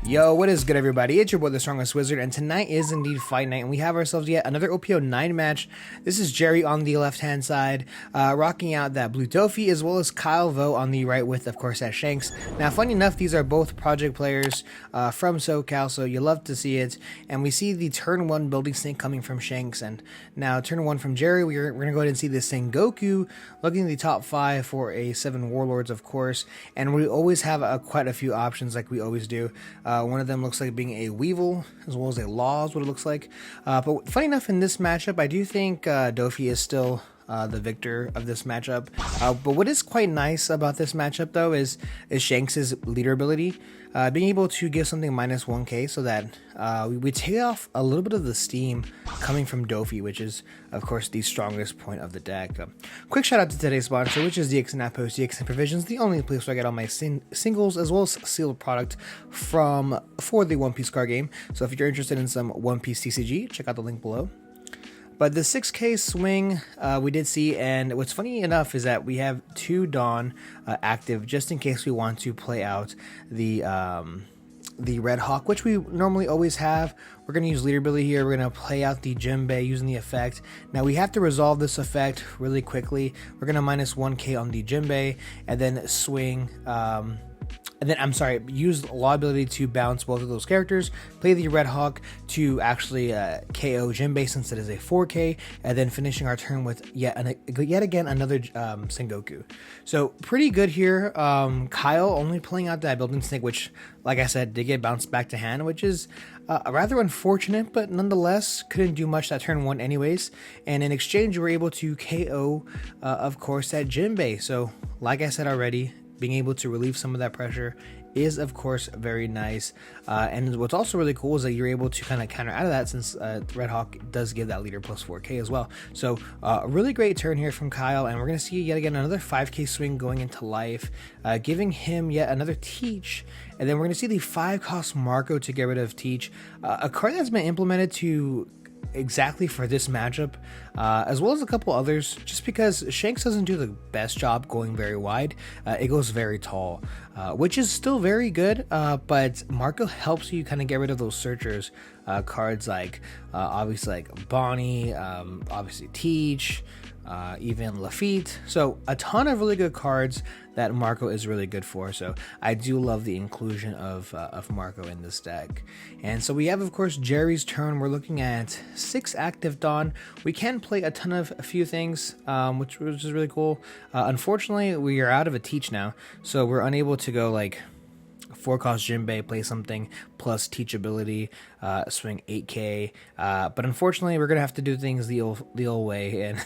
Yo, what is good, everybody? It's your boy, the Strongest Wizard, and tonight is indeed fight night, and we have ourselves yet another OP09 match. This is Jerry on the left-hand side, rocking out that blue Doffy, as well as Kyle Vo on the right with, of course, that Shanks. Now, funny enough, these are both project players from SoCal, so you love to see it. And we see the turn 1 building snake coming from Shanks, and now turn 1 from Jerry, we're going to go ahead and see the Sengoku, looking at the top 5 for a 7 Warlords, of course, and we always have quite a few options like we always do. One of them looks like being a Weevil, as well as a Law is what it looks like. But funny enough, in this matchup, I do think Doffy is still the victor of this matchup. But what is quite nice about this matchup, though, is Shanks' leader ability. Being able to give something minus 1k so that we take off a little bit of the steam coming from Doffy, which is, of course, the strongest point of the deck. Quick shout out to today's sponsor, which is DXN Outpost, DXN Provisions, the only place where I get all my singles as well as sealed product for the One Piece card game. So if you're interested in some One Piece TCG, check out the link below. But the 6k swing we did see, and what's funny enough is that we have 2 Dawn active just in case we want to play out the Red Hawk, which we normally always have. We're going to use leader ability here. We're going to play out the Jinbei using the effect. Now we have to resolve this effect really quickly. We're going to minus 1k on the Jinbei and then swing. Use Law ability to bounce both of those characters, play the Red Hawk to actually KO Jinbei since it is a 4k, and then finishing our turn with yet again another Sengoku. So pretty good here. Kyle only playing out that building snake, which, like I said, did get bounced back to hand, which is rather unfortunate, but nonetheless couldn't do much that turn 1 anyways. And in exchange, we were able to KO, of course, that Jinbei. So like I said already, being able to relieve some of that pressure is, of course, very nice. And what's also really cool is that you're able to kind of counter out of that since Red Hawk does give that leader plus 4k as well. So a really great turn here from Kyle, and we're going to see yet again another 5k swing going into life, giving him yet another Teach. And then we're going to see the 5-cost Marco to get rid of Teach, a card that's been implemented to exactly for this matchup, as well as a couple others, just because Shanks doesn't do the best job going very wide. It goes very tall, which is still very good, but Marco helps you kind of get rid of those searchers, cards like obviously like Bonnie, obviously Teach, even Lafitte. So a ton of really good cards that Marco is really good for. So I do love the inclusion of Marco in this deck. And so we have, of course, Jerry's turn. We're looking at 6 active Dawn. We can play a few things, which is really cool. Unfortunately, we are out of a Teach now, so we're unable to go like 4-cost Jinbei, play something plus Teach ability, swing 8k, but unfortunately we're gonna have to do things the old way and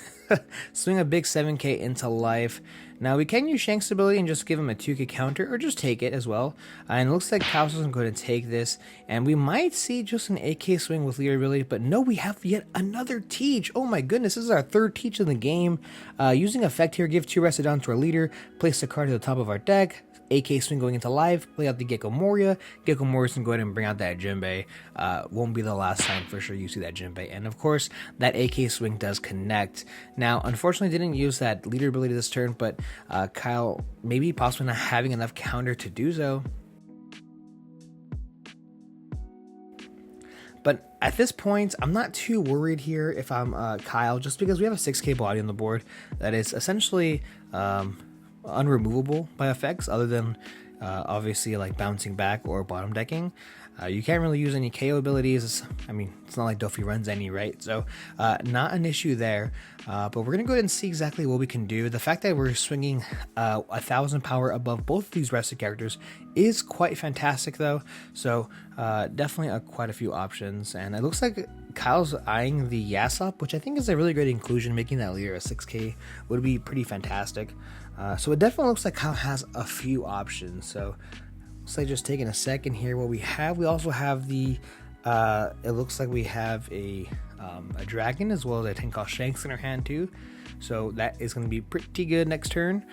swing a big 7k into life. Now we can use Shanks ability and just give him a 2k counter, or just take it as well, and it looks like Kyle's going to take this, and we might see just an 8k swing with leader ability, but no, we have yet another Teach. Oh my goodness, this is our 3rd Teach in the game. Using effect here, give 2 rested down to our leader, place the card to the top of our deck, AK swing going into live, play out the Gecko Moria. Gecko Moria's can go ahead and bring out that Jinbei. Won't be the last time for sure you see that Jinbei. And of course, that AK swing does connect. Now, unfortunately, didn't use that leader ability this turn, but Kyle maybe possibly not having enough counter to do so. But at this point, I'm not too worried here if I'm Kyle, just because we have a 6k body on the board that is essentially unremovable by effects other than obviously like bouncing back or bottom decking. You can't really use any KO abilities. I mean, it's not like Doffy runs any, right? So not an issue there, but we're gonna go ahead and see exactly what we can do. The fact that we're swinging 1,000 power above both of these rested characters is quite fantastic though. So definitely quite a few options, and it looks like Kyle's eyeing the Yasop, which I think is a really great inclusion. Making that leader a 6k would be pretty fantastic. So it definitely looks like Kyle has a few options. So looks like just taking a second here. What we have, we also have the it looks like we have a dragon as well as a 10-cost Shanks in our hand too. So that is going to be pretty good next turn.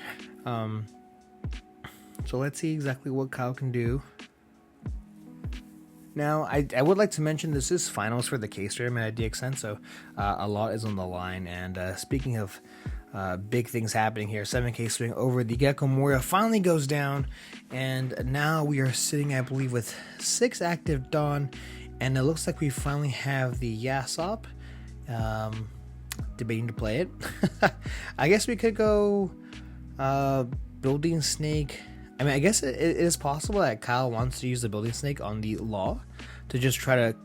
So let's see exactly what Kyle can do. Now, I would like to mention this is finals for the case tournament at DXN, so a lot is on the line. And speaking of big things happening here. 7k swing over the Gecko Moria finally goes down, and now we are sitting, I believe, with 6 active Dawn, and it looks like we finally have the Yasop. Debating to play it. I guess we could go Building Snake. I mean, I guess it is possible that Kyle wants to use the Building Snake on the Law to just try to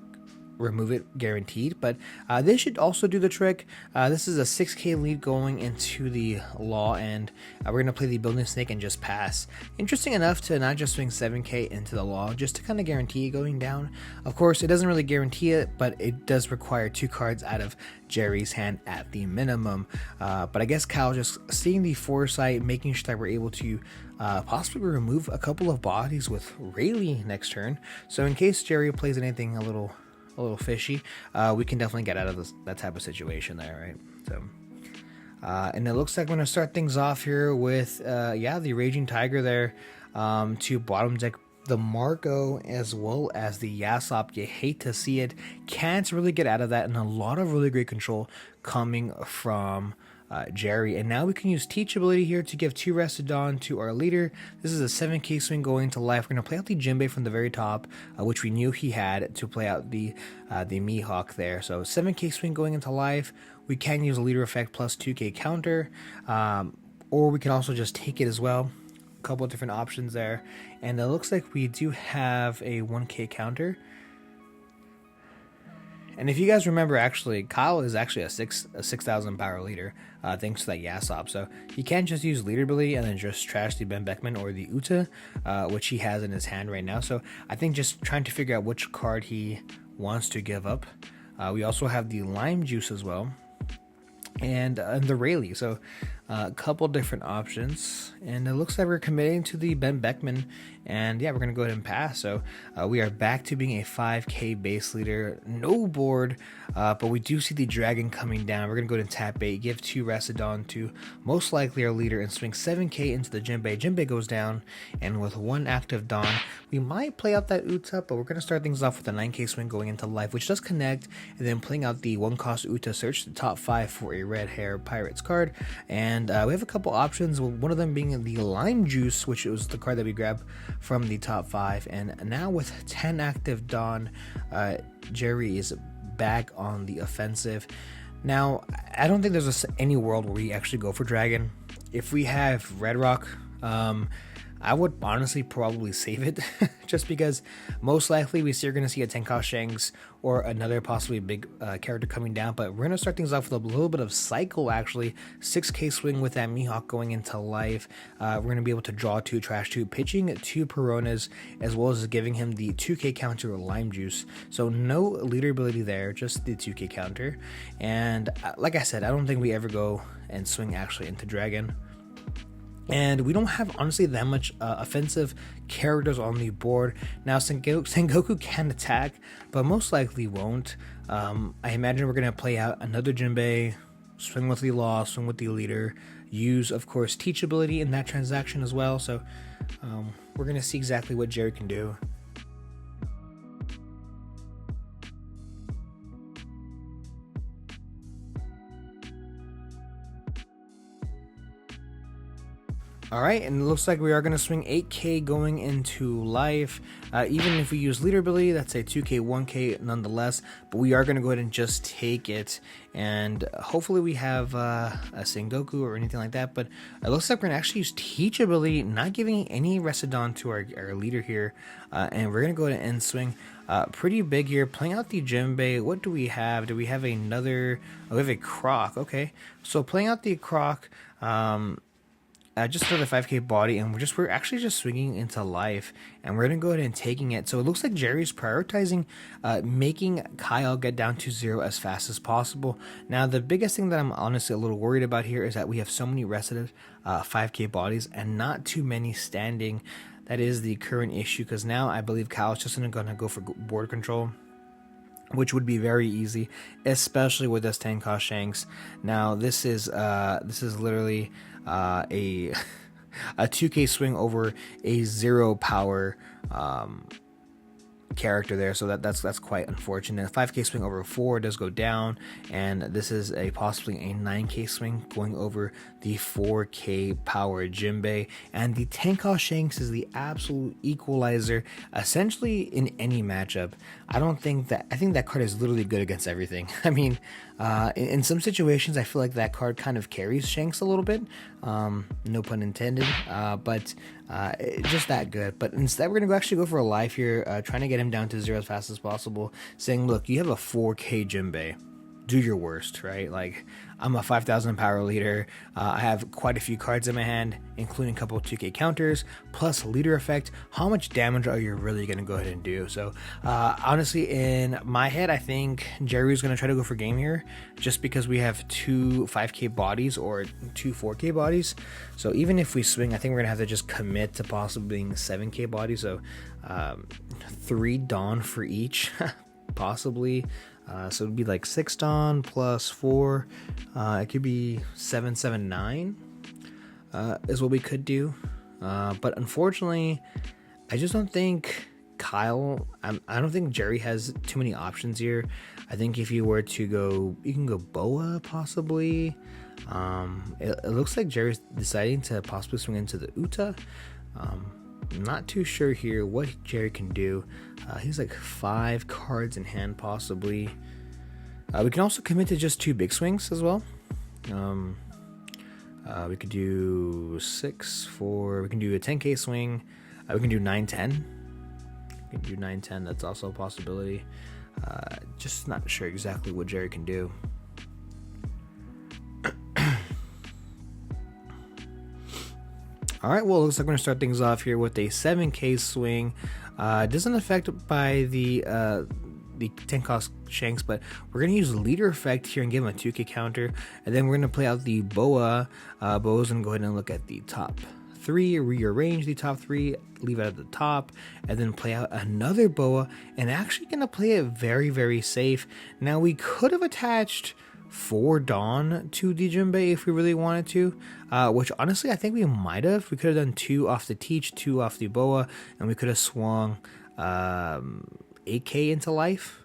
remove it guaranteed, but they should also do the trick. This is a 6k lead going into the Law, and we're going to play the Building Snake and just pass. Interesting enough to not just swing 7k into the Law, just to kind of guarantee it going down. Of course, it doesn't really guarantee it, but it does require 2 cards out of Jerry's hand at the minimum. But I guess Kyle just seeing the foresight, making sure that we're able to possibly remove a couple of bodies with Rayleigh next turn. So in case Jerry plays anything a little fishy, we can definitely get out of that type of situation there, right? So and it looks like we're gonna start things off here with the Raging Tiger there, to bottom deck the Marco as well as the Yasop. You hate to see it, can't really get out of that, and a lot of really great control coming from Jerry. And now we can use Teachability here to give 2 Rested Dawn to our leader. This is a 7k swing going to life. We're going to play out the Jinbei from the very top, which we knew he had to play out the Mihawk there. So 7k swing going into life. We can use a leader effect plus 2k counter, or we can also just take it as well. A couple of different options there. And it looks like we do have a 1k counter. And if you guys remember, actually, Kyle is actually a 6,000 power leader, thanks to that Yasop. So he can't just use leader ability and then just trash the Ben Beckman or the Uta, which he has in his hand right now. So I think just trying to figure out which card he wants to give up. We also have the Lime Juice as well, and the Rayleigh. So a couple different options, and it looks like we're committing to the Ben Beckman, and yeah, we're gonna go ahead and pass. So we are back to being a 5k base leader, no board, but we do see the dragon coming down. We're gonna go ahead and tap bait, give 2 Rested Dawn to most likely our leader, and swing 7k into the Jinbei. Jinbei goes down, and with 1 active Dawn, we might play out that Uta, but we're gonna start things off with a 9k swing going into life, which does connect, and then playing out the 1-cost Uta, search the top 5 for a red hair pirates card. And we have a couple options, one of them being the Lime Juice, which was the card that we grabbed from the top 5. And now with 10 active Dawn, Jerry is back on the offensive. Now, I don't think there's any world where we actually go for Dragon. If we have Red Rock, I would honestly probably save it, just because most likely we're going to see a 10-cost Shanks or another possibly big character coming down. But we're going to start things off with a little bit of Cycle, actually. 6k swing with that Mihawk going into life. We're going to be able to draw 2, trash 2, pitching 2 Peronas, as well as giving him the 2k counter Lime Juice. So no leader ability there, just the 2k counter. And like I said, I don't think we ever go and swing actually into Dragon. And we don't have, honestly, that much offensive characters on the board. Now, Sengoku can attack, but most likely won't. I imagine we're going to play out another Jinbei, swing with the Law, swing with the leader, use, of course, Teachability in that transaction as well. So we're going to see exactly what Jerry can do. Alright, and it looks like we are going to swing 8k going into life. Even if we use leader ability, that's a 2k, 1k nonetheless. But we are going to go ahead and just take it. And hopefully we have a Sengoku or anything like that. But it looks like we're going to actually use Teach ability, not giving any Rested Dawn to our leader here. And we're going to go ahead and end swing. Pretty big here, playing out the Jinbei. What do we have? Do we have another? Oh, we have a Croc. Okay, so playing out the Croc. Just for the 5k body, and we're actually just swinging into life, and we're gonna go ahead and taking it. So it looks like Jerry's prioritizing making Kyle get down to 0 as fast as possible. Now, the biggest thing that I'm honestly a little worried about here is that we have so many rested 5k bodies and not too many standing. That is the current issue, because now I believe Kyle's just gonna go for board control, which would be very easy, especially with this 10-cost Shanks. Now, this is literally a 2k swing over a 0 power character there, so that's quite unfortunate. 5k swing over 4 does go down, and this is a possibly a 9k swing going over the 4k power Jinbei, and the 10 cost Shanks is the absolute equalizer essentially in any matchup. I think that card is literally good against everything. I mean, in some situations I feel like that card kind of carries Shanks a little bit, no pun intended, but just that good. But instead we're gonna actually go for a life here, trying to get him down to 0 as fast as possible, saying, look, you have a 4k Jinbei, do your worst, right? Like, I'm a 5,000 power leader. I have quite a few cards in my hand, including a couple of 2k counters, plus leader effect. How much damage are you really going to go ahead and do? So, honestly, in my head, I think Jerry's going to try to go for game here, just because we have 2 5k bodies or 2 4k bodies. So, even if we swing, I think we're going to have to just commit to possibly being 7k bodies. So, 3 Dawn for each, possibly. So it'd be like 6 Dawn plus 4. It could be 7, 7, 9 is what we could do. But unfortunately, I just don't think Kyle, I don't think Jerry has too many options here. I think if you were to go, you can go Boa possibly. It looks like Jerry's deciding to possibly swing into the Uta. Not too sure here what Jerry can do. He's like 5 cards in hand possibly. We can also commit to just 2 big swings as well. We could do 6 for, we can do a 10k swing. We can do 9, 10. We can do 9, 10, that's also a possibility. Just not sure exactly what Jerry can do. Alright, well, it looks like we're going to start things off here with a 7k swing. It doesn't affect by the 10 cost Shanks, but we're going to use leader effect here and give him a 2k counter. And then we're going to play out the Boa. Boa's going to go ahead and look at the top 3, rearrange the top 3, leave it at the top, and then play out another Boa. And actually going to play it very, very safe. Now, we could have attached 4 Dawn to the Jinbei if we really wanted to, which honestly I think we might have. We could have done 2 off the Teach, 2 off the Boa, and we could have swung 8k into life,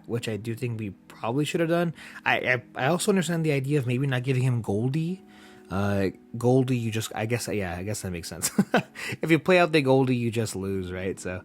which I do think we probably should have done. I also understand the idea of maybe not giving him Goldie. Goldie, you just, I guess that makes sense. If you play out the Goldie, you just lose, right? So,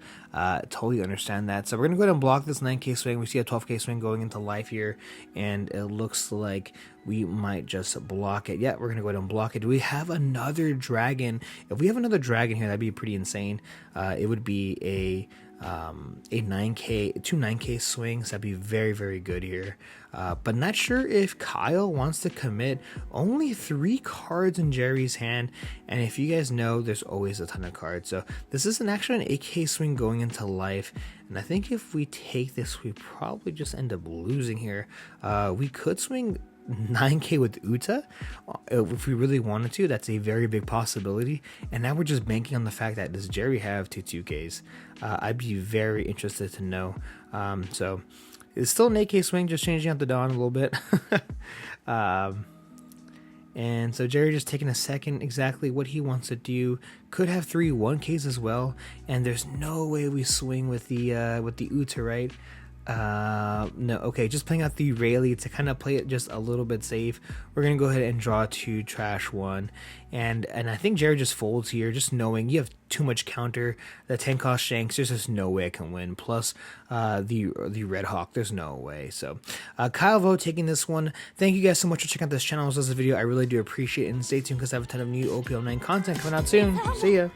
totally understand that. So we're gonna go ahead and block this 9k swing. We see a 12k swing going into life here, and it looks like we might just block it. Yeah, we're gonna go ahead and block it. Do we have another dragon? If we have another dragon here, that'd be pretty insane. It would be a 9k, 2 9k swings. That'd be very, very good here. But not sure if Kyle wants to commit. Only 3 cards in Jerry's hand, and if you guys know, there's always a ton of cards. So this isn't actually an 8k swing going into life, and I think if we take this, we probably just end up losing here. We could swing 9k with Uta if we really wanted to. That's a very big possibility, and now we're just banking on the fact that does Jerry have 2 2ks. I'd be very interested to know. So it's still an 8k swing, just changing out the Dawn a little bit. And so Jerry just taking a second exactly what he wants to do. Could have 3 1ks as well, and there's no way we swing with the Uta, right? No, okay, just playing out the Rayleigh to kind of play it just a little bit safe. We're gonna go ahead and draw 2, trash 1, and I think Jared just folds here, just knowing you have too much counter. The 10 cost Shanks, there's just no way I can win. Plus, the Red Hawk, there's no way. So, Kyle Vo taking this one. Thank you guys so much for checking out this channel. This video, I really do appreciate it, and stay tuned because I have a ton of new OP09 content coming out soon. See ya.